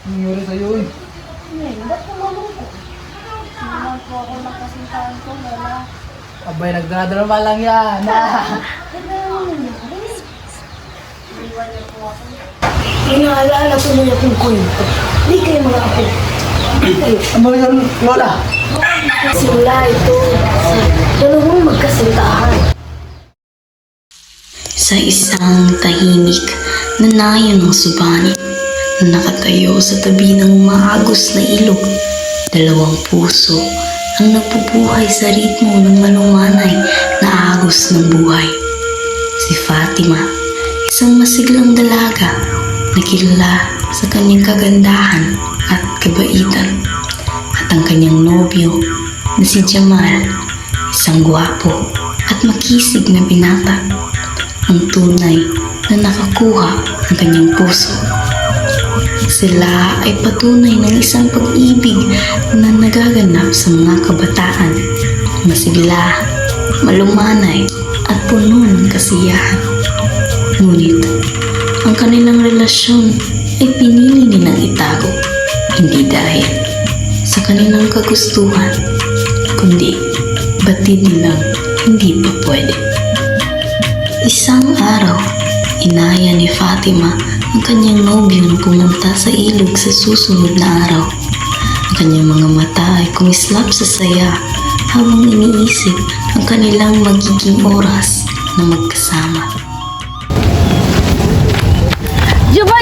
Nangyari sa'yo eh. Ba't kumalungkot? Naman po ako nakasintahan ko, wala. Abay, nagdradrama lang yan. Iwan niyo po ako. Inaalala ko niya kung kwento. Di kayo mga apo. Di kayo. Ano yung lola? Sila ito sa dalawang magkasintahan. Sa isang tahimik na nayon ng subanin na nakatayo sa tabi ng maagos na ilog, dalawang puso ang nagbubuhay sa ritmo ng malumanay na agos ng buhay. Si Fatima, isang masiglang dalaga na kilala sa kanyang kagandahan at kabaitan, at ang kanyang nobyo na si Jamal, isang gwapo at makisig na binata, ang tunay na nakakuha ng kanyang puso. Sila ay patunay ng isang pag-ibig na nagaganap sa mga kabataan, masigla, malumanay at puno ng kasiyahan. Ngunit ang kanilang relasyon ay pinili nilang itago, hindi dahil sa kanilang kagustuhan, kundi batid nilang hindi pa pwede. Isang araw, inaya ni Fatima ang kanyang nobyo na pumunta sa ilog sa susunod na araw. Ang kanyang mga mata ay kumislap sa saya habang iniisip ang kanilang magiging oras na magkasama.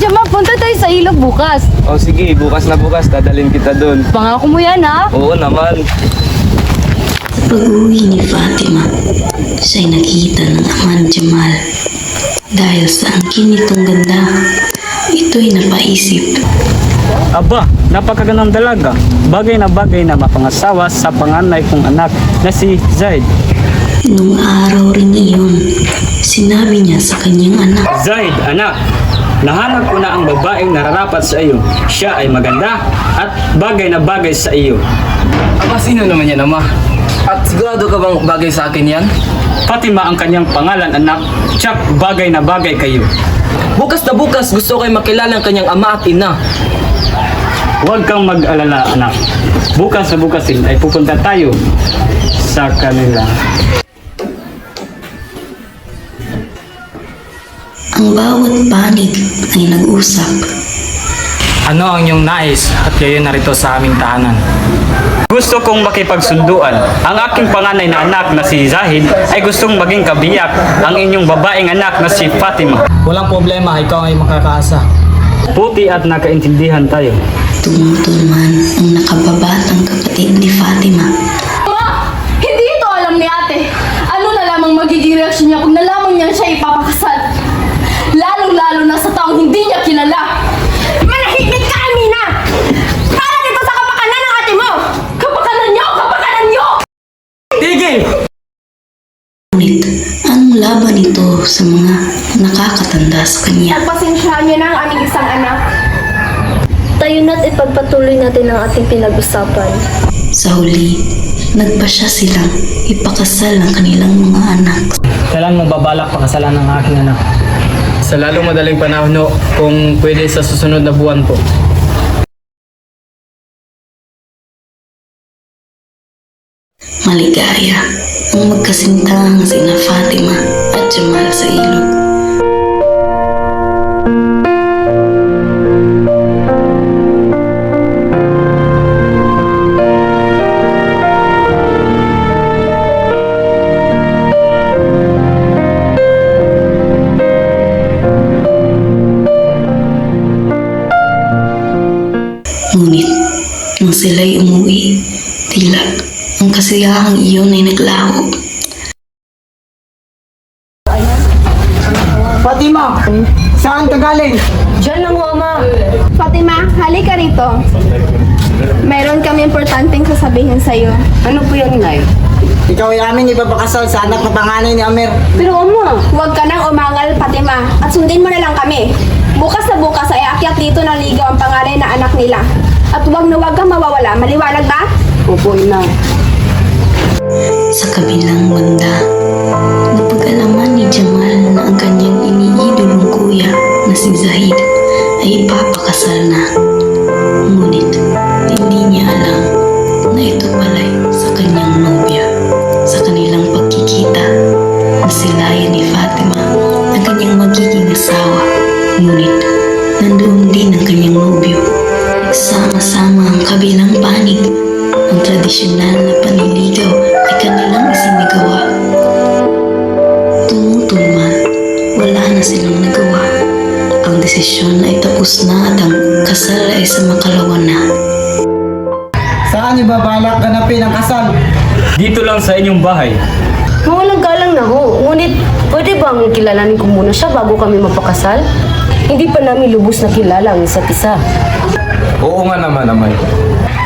Jamal, punta tayo sa ilog bukas. O sige, bukas na bukas, dadalhin kita doon. Pangako mo yan, ha? Oo naman. Sa pag-uwi ni Fatima, siya'y nakita ng ama ni Jamal. Dahil sa angkin nitong ganda, ito'y napaisip. Aba, napakagandang dalaga. Bagay na mapangasawa sa panganay kong anak na si Zaid. Nung araw rin iyon, sinabi niya sa kanyang anak, Zaid, anak, nahanap ko na ang babaeng nararapat sa iyo. Siya ay maganda at bagay na bagay sa iyo. Aba, sino naman yan, ama? At sigurado ka bang bagay sa akin yan? Fatima ang kanyang pangalan, anak. Tsak, bagay na bagay kayo. Bukas na bukas, gusto ko ay makilala ang kanyang ama at ina. Huwag kang mag-alala, anak. Bukas na bukas din ay pupunta tayo sa kanila. ang bawat panig ay nag-usap. Ano ang iyong nais at kayo narito sa aming tahanan? Gusto kong makipagsunduan. Ang aking panganay na anak na si Zahid ay gustong maging kabiyak ang inyong babaeng anak na si Fatima. Walang problema, ikaw ay makakaasa. Puti at nakaintindihan tayo. Tumutulman ang nakababatang kapatid ni Fatima. Ma! Hindi ito alam ni ate. Ano na lamang magiging reaksyon niya pag nalaman niya siya ipapakasal? Lalong-lalo na sa taong hindi niya kilala. Manahimik ka, Amina! Para dito sa kapakanan ng ate mo! Kapakanan niyo! Kapakanan niyo! Tigil! Ngunit anong laban ito sa mga nakakatanda sa kanya? Pagpasensyahan niyo na ang aming isang anak. Tayo na't ipagpatuloy natin ang ating pinag-usapan. Sa huli, nagpasya silang ipakasal ang kanilang mga anak. Kailan mo babalak pakasalan ng aking anak? Sa lalong madaling panahon, no, kung pwede sa susunod na buwan po. Maligaya ang magkasintang sina Fatima at Jamal sa ilog. Ngunit, nang sila'y umuwi, tila ang kasiyahang iyon ay naglaho. Fatima! Saan ka galing? Diyan lang, Mama. Fatima, halika rito. Meron kami importanteng sasabihin sa'yo. Ano po yan, Nay? Ikaw ay amin ipapakasal sa anak na panganay ni Amer. Pero Ama, Huwag ka nang umangal, Fatima, at sundin mo na lang kami. Bukas na bukas ay akyat dito ng ligaw ang pangalan na anak nila. At huwag na huwag kang mawawala. Maliwanag ba? opo, Ina. Sa kabilang banda, napag-alaman ni Jamal na ang kanyang ina si Zahid ay ipapakasal na. Ngunit hindi niya alam na ito pala'y sa kanyang nobya. Sa kanilang pagkikita, nasilayan ni Fatima ang kanyang magiging asawa. Ngunit nandoon din ang kanyang nobyo. Nagsama-sama ang kabilang panig. Ang tradisyonal na panliligaw ay kanilang isinagawa. Tumutol man, wala na silang nagawa. Ang desisyon ay tapos na at ang kasal ay sa makalawa na. Saan niyo ba balak ganapin ang kasal? Dito lang sa inyong bahay. Mawalang galang na ho. Ngunit, pwede bang kilalanin ko muna siya bago kami mapakasal? Hindi pa namin lubos na kilala ang isa't isa. Oo nga naman, Amay.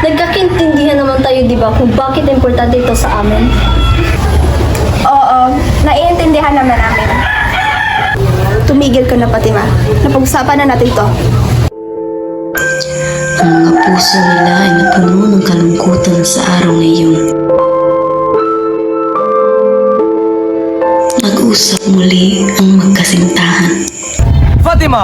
Nagkakintindihan naman tayo, di ba, kung bakit importante ito sa amin? Oo, naiintindihan naman namin. Tumigil ka na, Fatima. Napag-usapan na natin to. Ang mga puso nila ay napuno ng kalungkutan sa araw na iyon. Nag-usap muli ang magkasintahan. Fatima!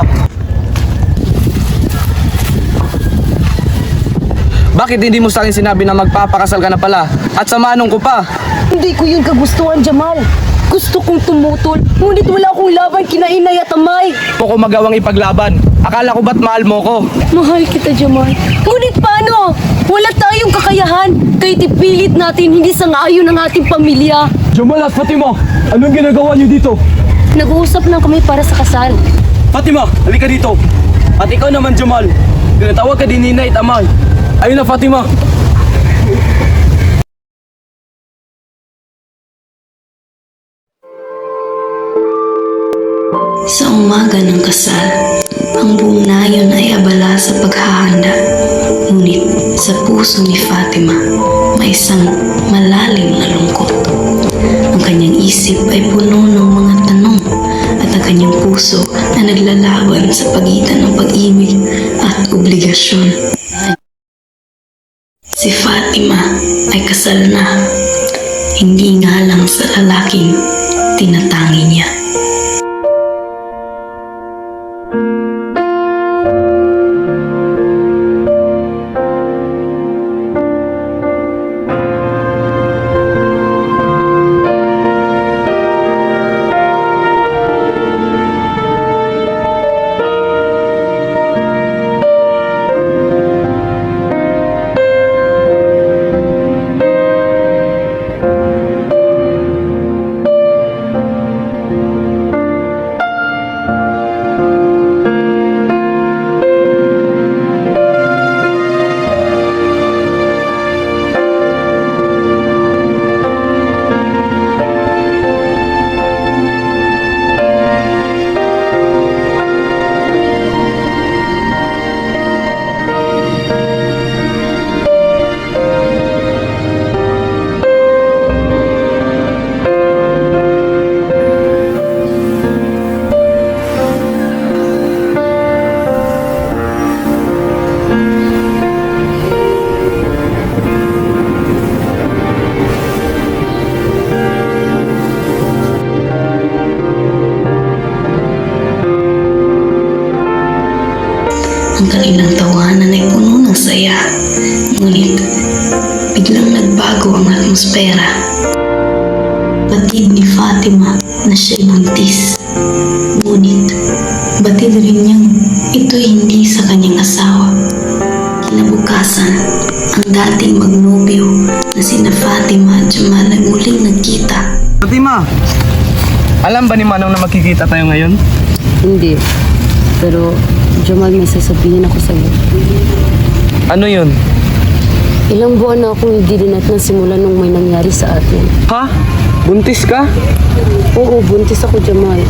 Bakit hindi mo sa akin sinabi na magpapakasal ka na pala? At sa manong ko pa? Hindi ko yun kagustuhan, Jamal. Gusto kong tumutol, ngunit wala akong laban kina Inay at Amay. Ako magawang ipaglaban. Akala ko ba't mahal mo ko? Mahal kita, Jamal. Ngunit paano? Wala tayong kakayahan. Kahit ipilit natin, hindi sang-ayon ang ating pamilya. Jamal at Fatima, anong ginagawa niyo dito? Nag-uusap lang kami para sa kasal. Fatima, halika dito. At ikaw naman, Jamal. Tinatawag ka din ni Inay at Amay. Ayun na, Fatima. Sa umaga ng kasal, ang buong nayon ay abala sa paghahanda. Ngunit sa puso ni Fatima, may isang malalim na lungkot. Ang kanyang isip ay puno ng mga tanong at ang kanyang puso ay naglalaban sa pagitan ng pag-ibig at obligasyon. Si Fatima ay kasal na, hindi nga lang sa lalaking tinatangi niya. Ang kanilang tawanan ay puno ng saya. Ngunit, biglang nagbago ang atmosfera. Batid ni Fatima na siya'y buntis. Ngunit, batid rin niyang ito'y hindi sa kanyang asawa. Kinabukasan, ang dating magnobyo na sina Fatima at Jamal ay muling nagkita. Fatima, alam ba ni Manong na magkikita tayo ngayon? Hindi. Pero, Jamal, may sasabihin ako sa'yo. Ano yun? Ilang buwan na akong idilinat ng simula nung may nangyari sa atin. Ha? Buntis ka? Oo, buntis ako, Jamal.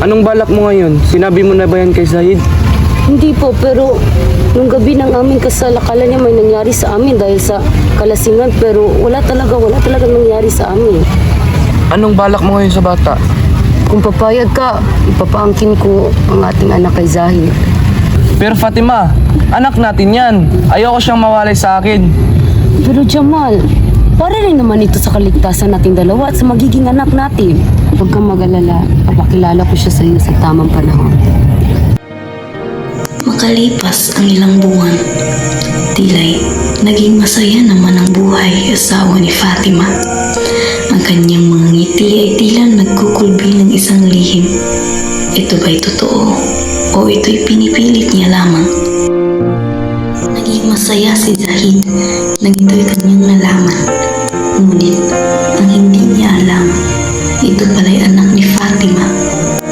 Anong balak mo ngayon? Sinabi mo na ba yan kay Zahid? Hindi po, pero nung gabi ng aming kasal, akala niya may nangyari sa amin dahil sa kalasingan. Pero wala talaga nangyari sa amin. Anong balak mo ngayon sa bata? Kung papayag ka, ipapaangkin ko ang ating anak kay Zahid. Pero Fatima, anak natin yan. Ayoko siyang mawalay sa akin. Pero Jamal, para rin naman ito sa kaligtasan nating dalawa at sa magiging anak natin. Huwag kang mag-alala, papakilala ko siya sa iyo sa tamang panahon. Makalipas ang ilang buwan, tila'y naging masaya naman ang buhay asawa ni Fatima. Ang kanyang mga ngiti ay tila nagkukulbi ng isang lihim. Ito ba'y totoo o ito'y pinipilit niya lamang? Naging masaya si Zahid nang ito'y kanyang nalaman. Ngunit ang hindi niya alam, ito pala'y anak ni Fatima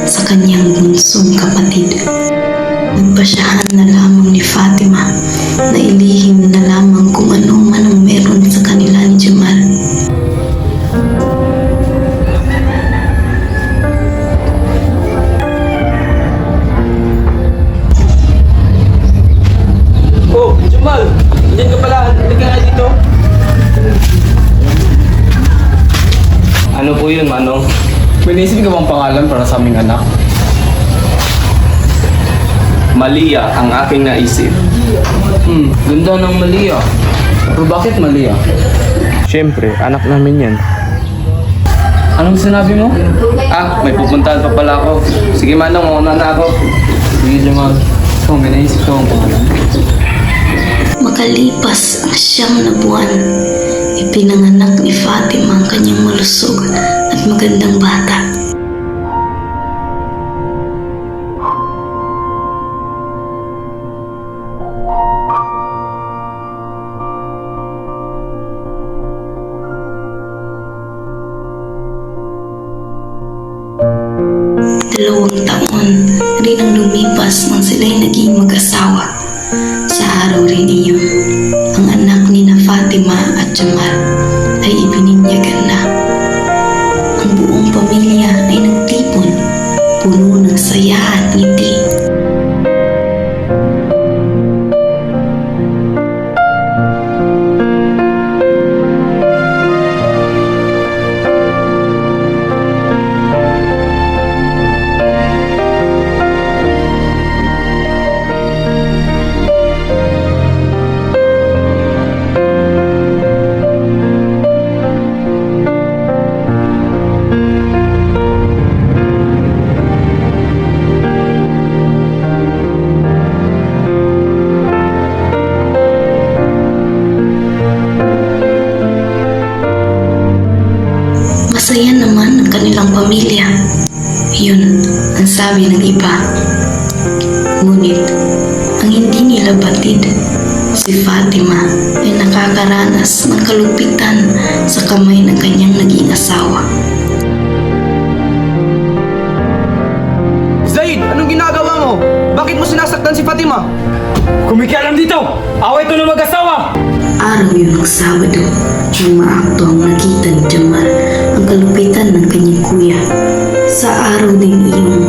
sa kanyang bunsong kapatid. Nagpasyahan na lamang ni Fatima na ilihim na lamang kung ano man ang meron sa kanila ni Jamal. Oh, Jamal! Diyan ka pala. Hindi ka nga dito. Ano po yun, Manong? May naisip ka bang pangalan para sa aming anak? Malia ang aking naisip. Ganda ng Malia. Pero bakit Malia? Siyempre, anak namin yan. Anong sinabi mo? May pupuntahan pa pala ako. Sige Manong, mauna na ako. Sige Jamal. Ikaw, may naisip ka bang pangalan? Makalipas ang 9 na buwan, ipinanganak ni Fatima ang kanyang malusog at magandang bata. Dalawang taon rin ang lumipas nang sila'y naging mag-asawa. Sa araw rin iyon, ang anak ni na Fatima at Jamal ay ibininyagan na. Ang buong pamilya ay nagtipon, puno ng saya at ngiti. Masaya naman ang kanilang pamilya. Yun ang sabi ng iba. Ngunit ang hindi nila batid, si Fatima ay nakakaranas ng kalupitan sa kamay ng kanyang naging asawa. Zaid! Anong ginagawa mo? Bakit mo sinasaktan si Fatima? Kumikialam dito! Away ito ng mag-asawa! Araw yun ng Sabado, nang maakto ang nakita ni Jamal ang kalupitan ng kanyang kuya. Sa araw din iyon,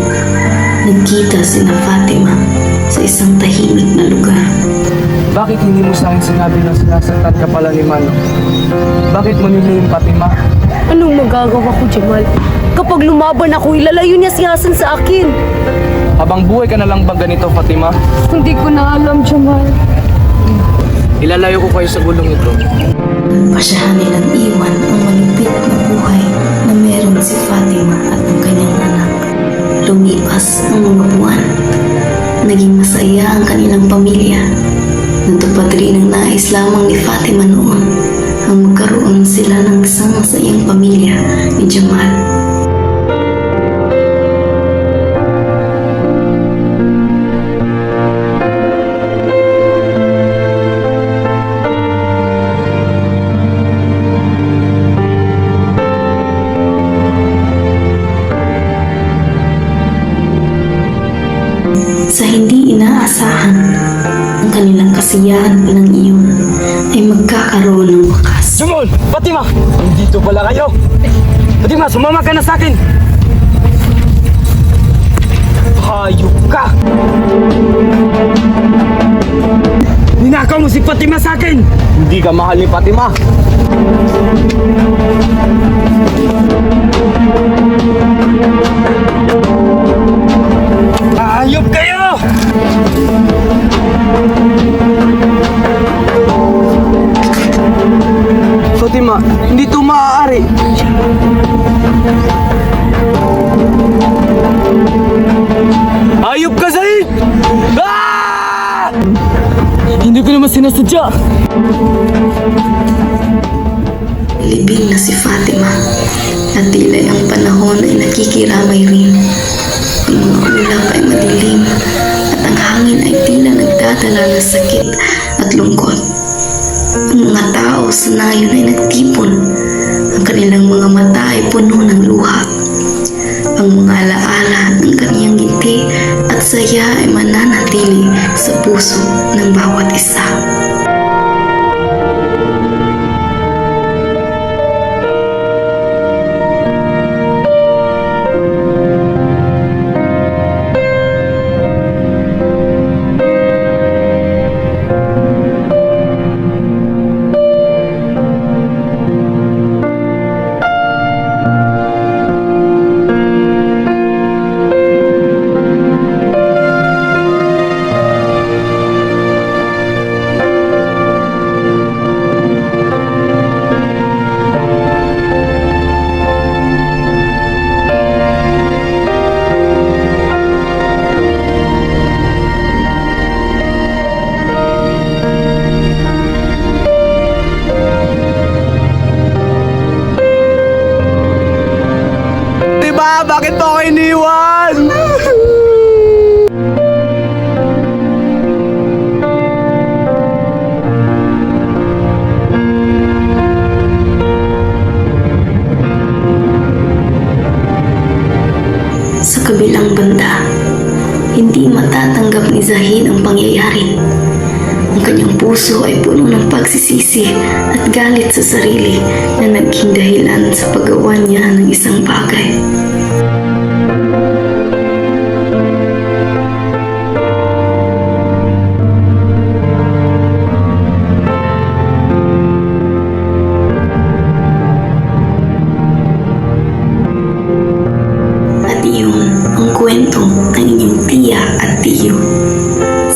nagkita sina Fatima sa isang tahimik na lugar. Bakit hindi mo sa akin sinabi na sinasaktan ka pala ni Manong? Bakit mo nilihim Fatima? Anong magagawa ko, Jamal? Kapag lumaban ako, ilalayo niya si Hasan sa akin. Habang buhay ka na lang bang ganito, Fatima? Hindi ko na alam, Jamal. Ilalayo ko kayo sa gulong ito. Pasyahan nilang iwan ang malupit na buhay na meron si Fatima at ang kanyang anak. Lumipas ang mga buwan. Naging masaya ang kanilang pamilya. Natupad rin ang nais lamang ni Fatima noon ang magkaroon sila ng isang masayang pamilya ni Jamal. Sa hindi inaasahan, ang kanilang kasiyahan pa ng iyon ay magkakaroon ng wakas. Jamal! Fatima! Nandito pala kayo! Fatima, sumama ka na sa akin! Hayop ka! Ninakaw mo si Fatima sa akin! Hindi ka mahal ni Fatima. Hayop kayo! Fatima, hindi ito maaari. Hayop ka, Zaid! Ah! ko naman sinasadya. Libing na si Fatima at tila ang panahon ay nakikiramay rin. Ang mga ulap ay madilim at ang hangin ay tila nagdadala ng sakit at lungkot. Ang mga tao sa nayon ay nagtipon. Ang kanilang mga mata ay puno ng luha. Ang mga alaala ng kaniyang ngiti at saya ay mananatili sa puso ng bawat isa. Diba? Bakit mo ako iniwan? Sa kabilang banda, hindi matatanggap ni Zahid ang pangyayari. Ang kanyang puso ay puno ng pagsisisi at galit sa sarili na naging dahilan sa paggawa niya ng isang bagay. At iyon ang kwento ng inyong tiya at tiyo.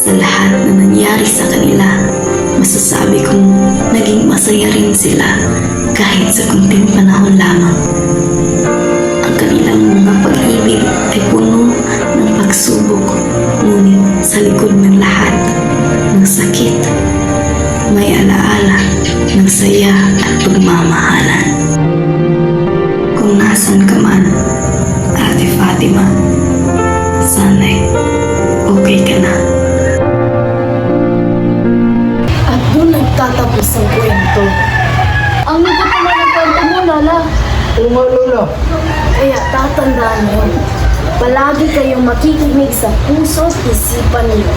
Sa lahat na nangyari sa kanila, masasabi kong naging masaya rin sila kahit sa kunting panahon lamang. Ang kanilang mga pag-ibig ay puno ng pagsubok, ngunit sa likod ng lahat ng sakit, may alaala ng saya at pagmamahalan. Kung nasan ka man, Ate Fatima, sana'y okay ka na. At doon nagtatapos ang kwento. Ang likot naman ng kwento mo, Lola. Oo nga, Lola. Kaya tatandaan mo, palagi kayong makikinig sa puso at isipan niyo.